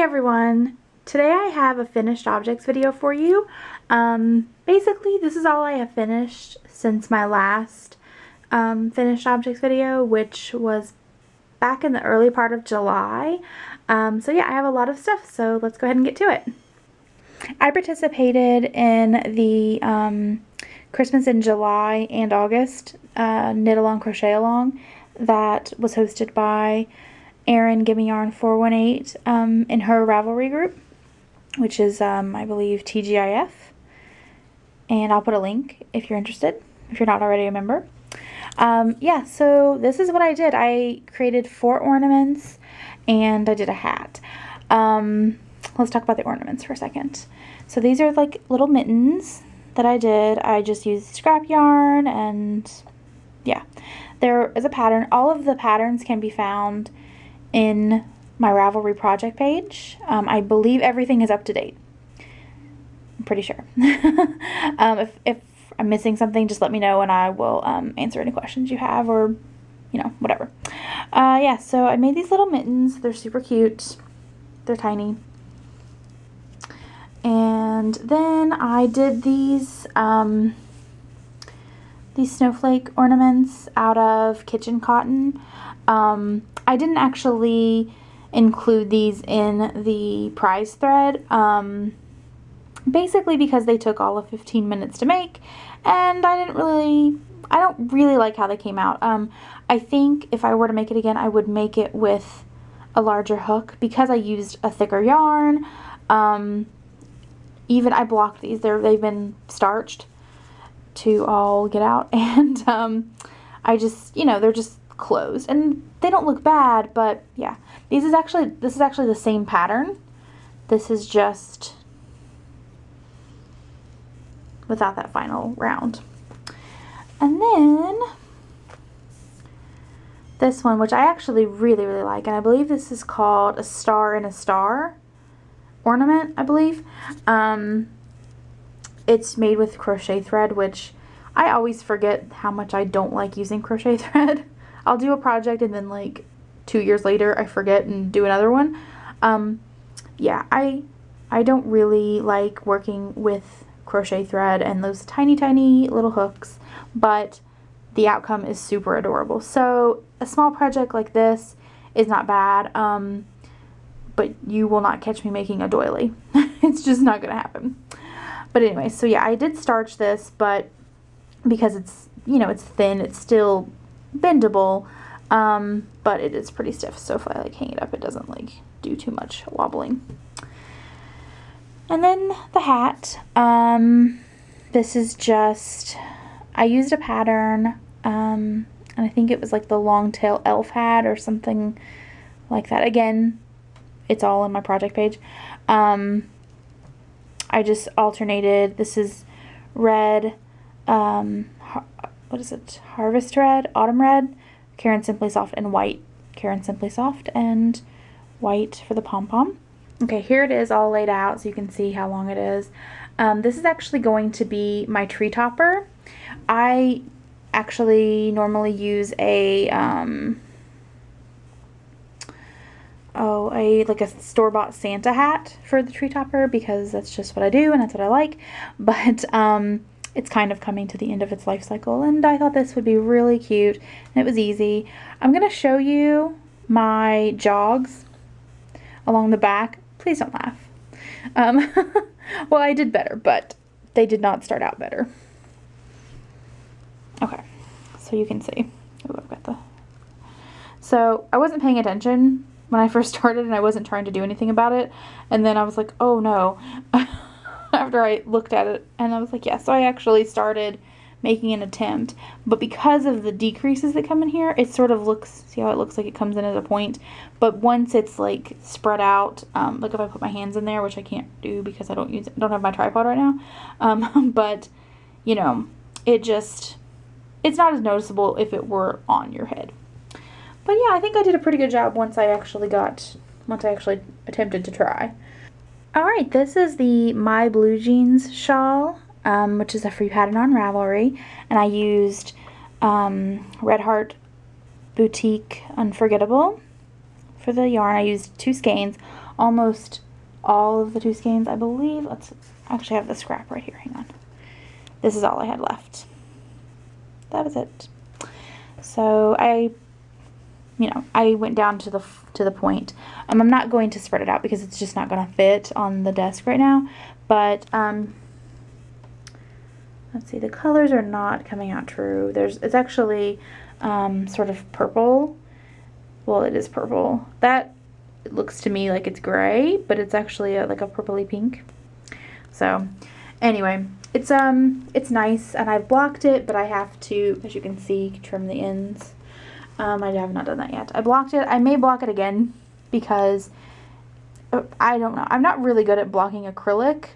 everyone! Today I have a finished objects video for you. Basically this is all I have finished since my last finished objects video, which was back in the early part of July. So yeah, I have a lot of stuff, so let's go ahead and get to it. I participated in the Christmas in July and August knit along crochet along that was hosted by Erin Gimme Yarn 418 in her Ravelry group, which is I believe TGIF, and I'll put a link if you're interested, if you're not already a member. Yeah, so this is what I did. I created 4 ornaments and I did a hat. Let's talk about the ornaments for a second. So these are like little mittens that I did. I just used scrap yarn, and yeah, there is a pattern. All of the patterns can be found in my Ravelry project page. I believe everything is up to date. I'm pretty sure. If I'm missing something, just let me know and I will answer any questions you have, or you know, whatever. Yeah, so I made these little mittens. They're super cute. They're tiny. And then I did these snowflake ornaments out of kitchen cotton. I didn't actually include these in the prize thread, basically because they took all of 15 minutes to make, and I don't really like how they came out. I think if I were to make it again, I would make it with a larger hook, because I used a thicker yarn. Even I blocked these. They've been starched to all get out, and I just, you know, they're just closed and they don't look bad, but yeah, this is actually the same pattern. This is just without that final round. And then this one, which I actually really like, and I believe this is called a star in a star ornament, I believe. It's made with crochet thread, which I always forget how much I don't like using crochet thread. I'll do a project and then like 2 years later I forget and do another one. Yeah, I don't really like working with crochet thread and those tiny little hooks, but the outcome is super adorable. So a small project like this is not bad, but you will not catch me making a doily. It's just not gonna happen. But anyway, so yeah, I did starch this, but because it's, you know, it's thin, it's still bendable, but it is pretty stiff, so if I like hang it up, it doesn't like do too much wobbling. And then the hat, this is just, I used a pattern, and I think it was like the long tail elf hat or something like that. Again, it's all on my project page. I just alternated. This is red, what is it? Harvest red, autumn red, Caron Simply Soft, and white Caron Simply Soft, and white for the pom-pom. Okay, here it is all laid out so you can see how long it is. This is actually going to be my tree topper. I actually normally use a like a store-bought Santa hat for the tree topper, because that's just what I do and that's what I like. But it's kind of coming to the end of its life cycle, and I thought this would be really cute, and it was easy. I'm gonna show you my jogs along the back. Please don't laugh. Well, I did better, but they did not start out better. Okay, so you can see. Ooh, I've got the... So I wasn't paying attention when I first started, and I wasn't trying to do anything about it, and then I was like, oh no, after I looked at it, and I was like, yeah, so I actually started making an attempt, but because of the decreases that come in here, it sort of looks, see how it looks like it comes in as a point, but once it's like spread out, like if I put my hands in there, which I can't do because I don't have my tripod right now, but you know, it's not as noticeable if it were on your head. But yeah, I think I did a pretty good job once I actually attempted to try. Alright, this is the My Blue Jeans shawl, which is a free pattern on Ravelry, and I used Red Heart Boutique Unforgettable for the yarn. I used 2 skeins. almost all of the two skeins, I believe. Let's actually have the scrap right here. Hang on. This is all I had left. That was it. So I went down to the point. I'm not going to spread it out because it's just not going to fit on the desk right now. But let's see, the colors are not coming out true. It's actually sort of purple. Well, it is purple. It looks to me like it's gray, but it's actually like a purpley pink. So anyway, it's nice, and I've blocked it, but I have to, as you can see, trim the ends. I have not done that yet. I blocked it. I may block it again because I don't know. I'm not really good at blocking acrylic,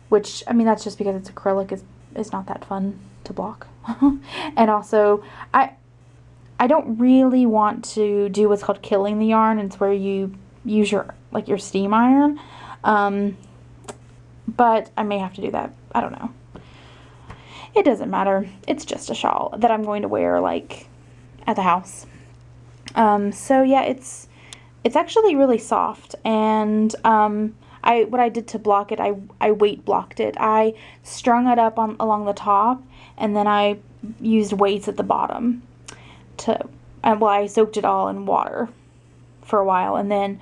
which, I mean, that's just because it's acrylic is not that fun to block. And also, I don't really want to do what's called killing the yarn. It's where you use your steam iron. But I may have to do that. I don't know. It doesn't matter. It's just a shawl that I'm going to wear like at the house. So yeah, it's actually really soft, and what I did to block it, I weight blocked it. I strung it up along the top, and then I used weights at the bottom I soaked it all in water for a while, and then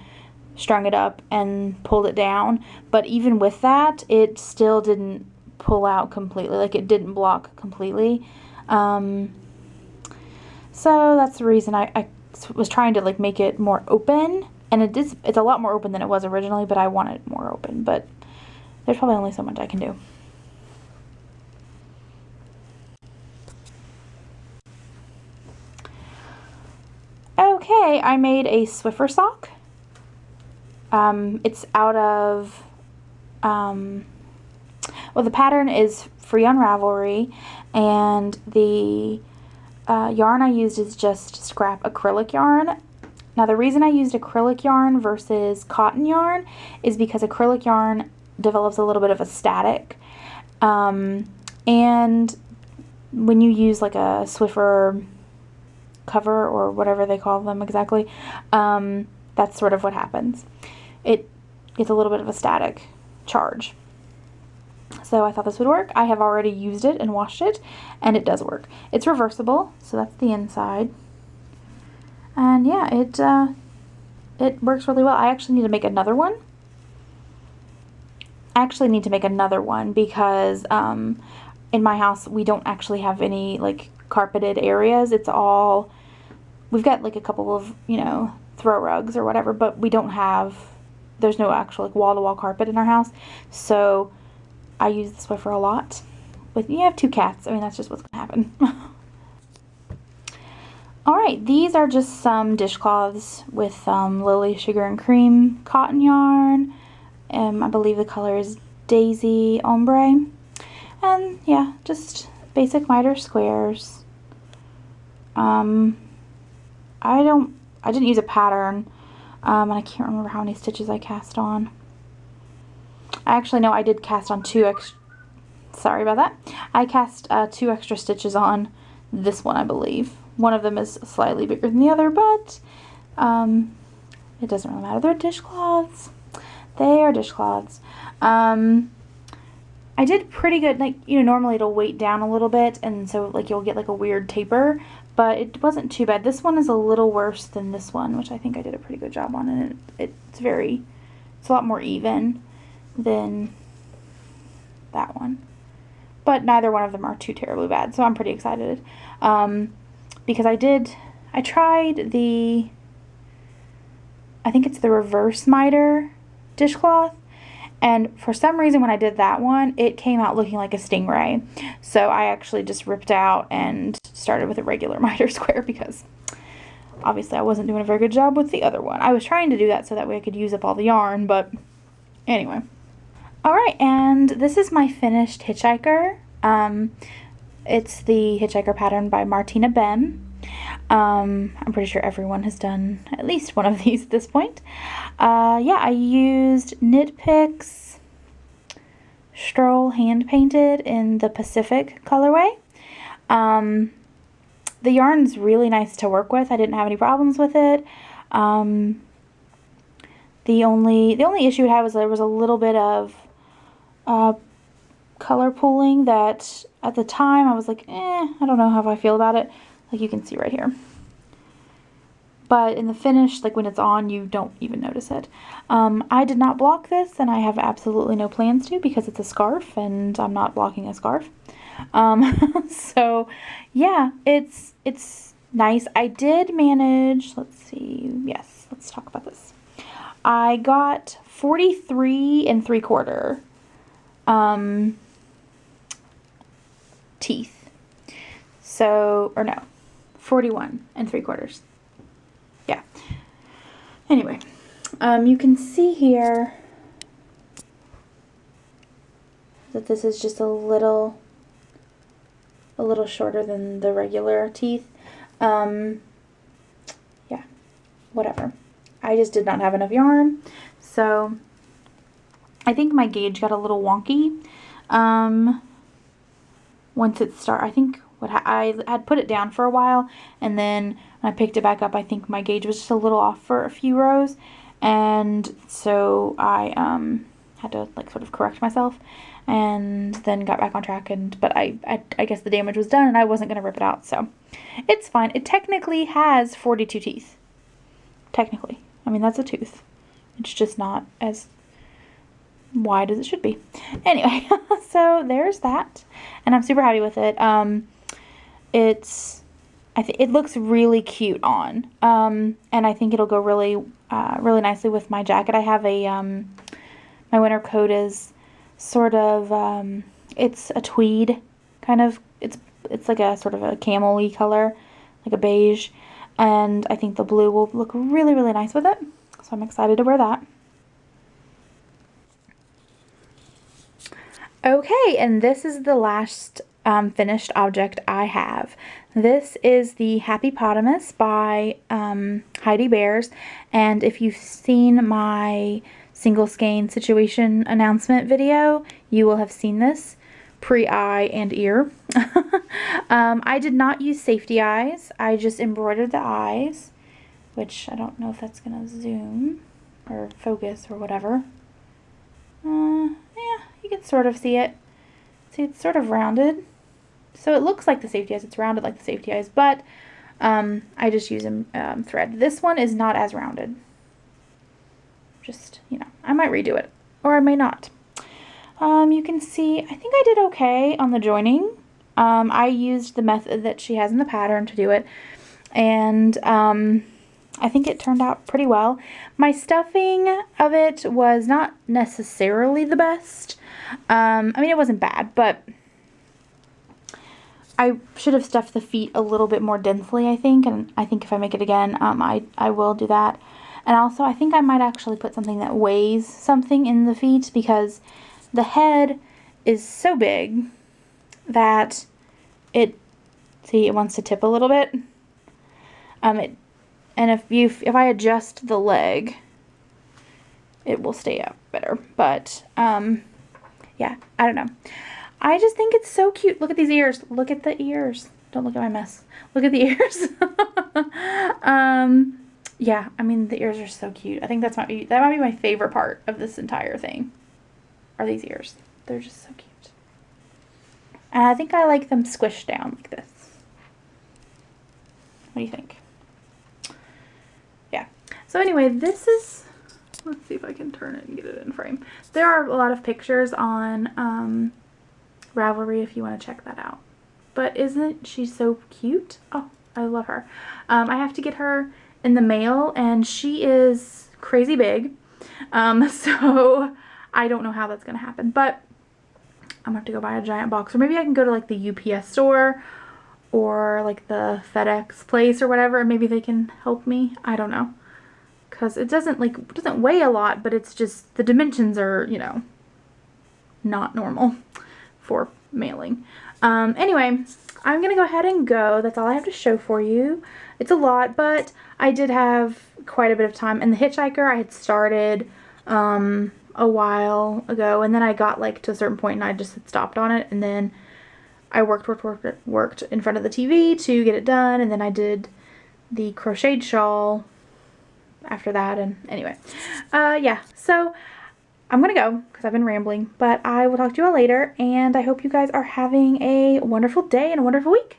strung it up and pulled it down. But even with that, it still didn't pull out completely. Like, it didn't block completely. So that's the reason I was trying to like make it more open, and it's a lot more open than it was originally, but I want it more open. But there's probably only so much I can do. Okay, I made a Swiffer sock. It's out of, well, the pattern is free on Ravelry, and the yarn I used is just scrap acrylic yarn. Now, the reason I used acrylic yarn versus cotton yarn is because acrylic yarn develops a little bit of a static, and when you use like a Swiffer cover or whatever they call them exactly, that's sort of what happens. It gets a little bit of a static charge. So I thought this would work. I have already used it and washed it, and it does work. It's reversible, so that's the inside. And yeah, it works really well. I actually need to make another one. Because in my house we don't actually have any like carpeted areas. It's all, we've got like a couple of, throw rugs or whatever, but there's no actual like wall-to-wall carpet in our house. So I use the Swiffer a lot. But you have 2 cats. I mean, that's just what's gonna happen. Alright, these are just some dishcloths with Lily Sugar and Cream cotton yarn. I believe the color is Daisy Ombre. And yeah, just basic miter squares. I didn't use a pattern, and I can't remember how many stitches I cast on. Actually, no, I did cast on 2 extra, sorry about that. I cast 2 extra stitches on this one, I believe. One of them is slightly bigger than the other, but it doesn't really matter. They're dishcloths. They are dishcloths. I did pretty good. Like, normally it'll weight down a little bit, and so like you'll get like a weird taper, but it wasn't too bad. This one is a little worse than this one, which I think I did a pretty good job on, and it's a lot more even than that one. But neither one of them are too terribly bad, so I'm pretty excited. Because I tried I think it's the reverse miter dishcloth, and for some reason when I did that one, it came out looking like a stingray. So I actually just ripped out and started with a regular miter square, because obviously I wasn't doing a very good job with the other one. I was trying to do that so that way I could use up all the yarn, but anyway. Alright, and this is my finished Hitchhiker. It's the Hitchhiker pattern by Martina Bem. I'm pretty sure everyone has done at least one of these at this point. Yeah, I used Knit Picks Stroll hand painted in the Pacific colorway. The yarn's really nice to work with. I didn't have any problems with it. The only issue it had was there was a little bit of color pooling that at the time I was like, I don't know how I feel about it. Like you can see right here. But in the finish, like when it's on, you don't even notice it. I did not block this, and I have absolutely no plans to because it's a scarf, and I'm not blocking a scarf. So yeah, it's nice. I did manage, let's see, yes, let's talk about this. I got 43 3/4 teeth. So, or no, 41 3/4. Yeah. Anyway, you can see here that this is just a little shorter than the regular teeth. Yeah, whatever. I just did not have enough yarn, so I think my gauge got a little wonky. Once it started, I think I had put it down for a while, and then when I picked it back up, I think my gauge was just a little off for a few rows, and so I had to like sort of correct myself, and then got back on track. But I guess the damage was done, and I wasn't gonna rip it out, so it's fine. It technically has 42 teeth. Technically, I mean that's a tooth. It's just not as wide as it should be. Anyway, so there's that, and I'm super happy with it. I think it looks really cute on, and I think it'll go really nicely with my jacket. I have a my winter coat is sort of it's a tweed kind of. It's like a sort of a camel-y color, like a beige, and I think the blue will look really nice with it. So I'm excited to wear that. Okay, and this is the last finished object I have. This is the Happypotamus by Heidi Bears, and if you've seen my single skein situation announcement video, you will have seen this pre-eye and ear. I did not use safety eyes. I just embroidered the eyes, which I don't know if that's gonna zoom or focus or whatever. Yeah, you can sort of see it. See, it's sort of rounded. So it looks like the safety eyes. It's rounded like the safety eyes, but I just use thread. This one is not as rounded. Just, you know, I might redo it, or I may not. You can see, I think I did okay on the joining. I used the method that she has in the pattern to do it, and I think it turned out pretty well. My stuffing of it was not necessarily the best. I mean, it wasn't bad, but I should have stuffed the feet a little bit more densely, I think, and I think if I make it again, I will do that. And also, I think I might actually put something that weighs something in the feet, because the head is so big that it wants to tip a little bit. And if I adjust the leg, it will stay up better. But yeah, I don't know. I just think it's so cute. Look at these ears. Look at the ears. Don't look at my mess. Look at the ears. Yeah, I mean, the ears are so cute. I think that might be my favorite part of this entire thing, are these ears. They're just so cute. And I think I like them squished down like this. What do you think? Yeah. So anyway, this is, let's see if I can turn it and get it in frame. There are a lot of pictures on Ravelry if you want to check that out. But isn't she so cute? Oh, I love her. I have to get her in the mail, and she is crazy big. So I don't know how that's going to happen. But I'm going to have to go buy a giant box. Or maybe I can go to like the UPS store or like the FedEx place or whatever, and maybe they can help me. I don't know. Because it doesn't weigh a lot, but it's just the dimensions are, you know, not normal for mailing. Anyway, I'm going to go ahead and go. That's all I have to show for you. It's a lot, but I did have quite a bit of time. And the Hitchhiker I had started a while ago, and then I got like to a certain point and I just had stopped on it, and then I worked in front of the TV to get it done, and then I did the crocheted shawl after that. And anyway, yeah, so I'm gonna go because I've been rambling, but I will talk to you all later, and I hope you guys are having a wonderful day and a wonderful week.